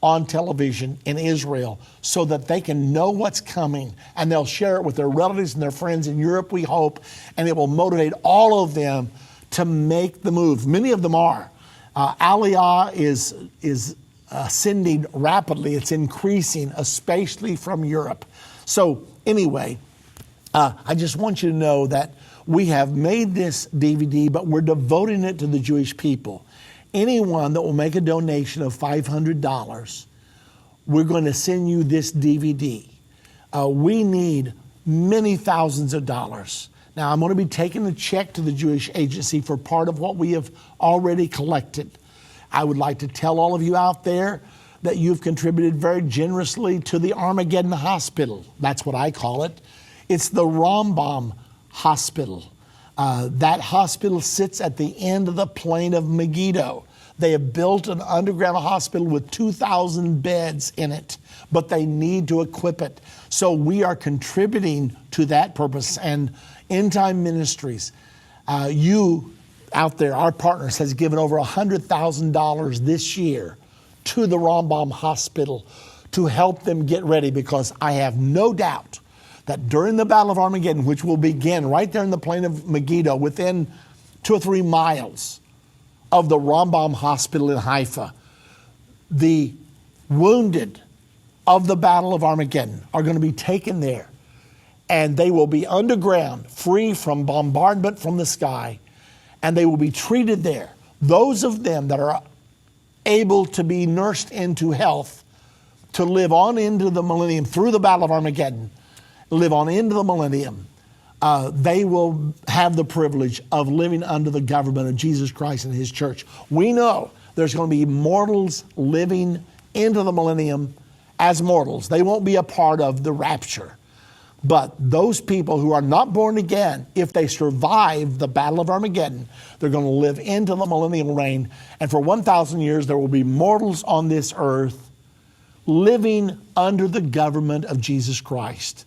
on television in Israel so that they can know what's coming and they'll share it with their relatives and their friends in Europe, we hope, and it will motivate all of them to make the move. Many of them are. Aliyah is ascending rapidly. It's increasing, especially from Europe. So anyway, I just want you to know that We have made this DVD, but we're devoting it to the Jewish people. Anyone that will make a donation of $500, we're going to send you this DVD. We need many thousands of dollars. Now, I'm going to be taking a check to the Jewish Agency for part of what we have already collected. I would like to tell all of you out there that you've contributed very generously to the Armageddon Hospital. That's what I call it. It's the Rambam Hospital. That hospital sits at the end of the plain of Megiddo. They have built an underground hospital with 2,000 beds in it, but they need to equip it. So we are contributing to that purpose. And Endtime Ministries, you out there, our partners, has given over $100,000 this year to the Rambam Hospital to help them get ready, because I have no doubt that during the Battle of Armageddon, which will begin right there in the plain of Megiddo, within 2 or 3 miles of the Rambam Hospital in Haifa, the wounded of the Battle of Armageddon are going to be taken there, and they will be underground, free from bombardment from the sky, and they will be treated there. Those of them that are able to be nursed into health to live on into the millennium through the Battle of Armageddon, live on into the millennium, they will have the privilege of living under the government of Jesus Christ and His church. We know there's going to be mortals living into the millennium as mortals. They won't be a part of the rapture. But those people who are not born again, if they survive the Battle of Armageddon, they're going to live into the millennial reign. And for 1,000 years, there will be mortals on this earth living under the government of Jesus Christ.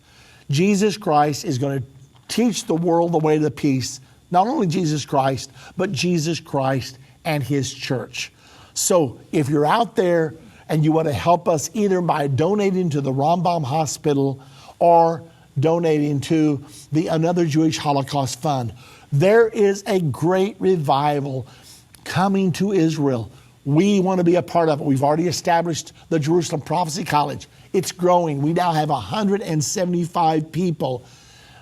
Jesus Christ is going to teach the world the way to peace. Not only Jesus Christ, but Jesus Christ and His church. So if you're out there and you want to help us either by donating to the Rambam Hospital or donating to the Another Jewish Holocaust Fund, there is a great revival coming to Israel. We want to be a part of it. We've already established the Jerusalem Prophecy College. It's growing. We now have 175 people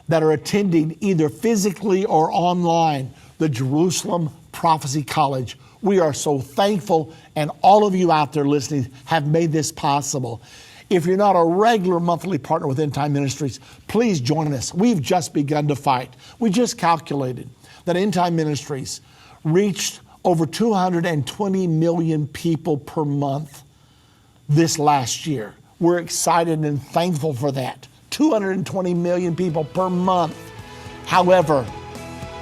that are attending either physically or online the Jerusalem Prophecy College. We are so thankful, and all of you out there listening have made this possible. If you're not a regular monthly partner with Endtime Ministries, please join us. We've just begun to fight. We just calculated that Endtime Ministries reached over 220 million people per month this last year. We're excited and thankful for that. 220 million people per month. However,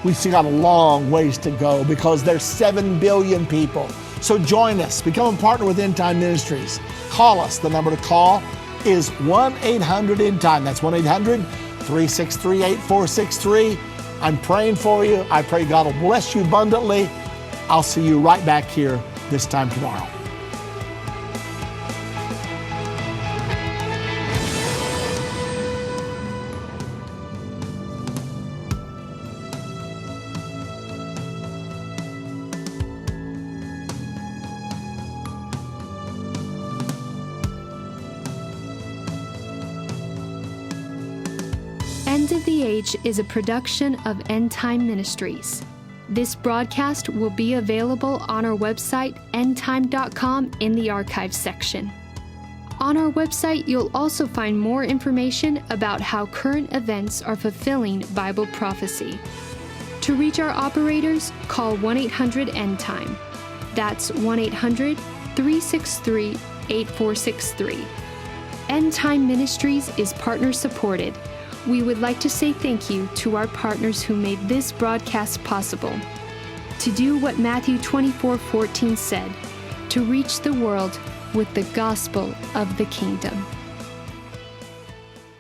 we've still got a long ways to go because there's 7 billion people. So join us. Become a partner with Endtime Ministries. Call us. The number to call is 1-800-ENDTIME. That's 1-800-363-8463. I'm praying for you. I pray God will bless you abundantly. I'll see you right back here this time tomorrow. End of the Age is a production of Endtime Ministries. This broadcast will be available on our website, endtime.com, in the archives section. On our website, you'll also find more information about how current events are fulfilling Bible prophecy. To reach our operators, call 1-800-ENDTIME. That's 1-800-363-8463. Endtime Ministries is partner supported. We would like to say thank you to our partners who made this broadcast possible. To do what Matthew 24:14 said, to reach the world with the gospel of the kingdom.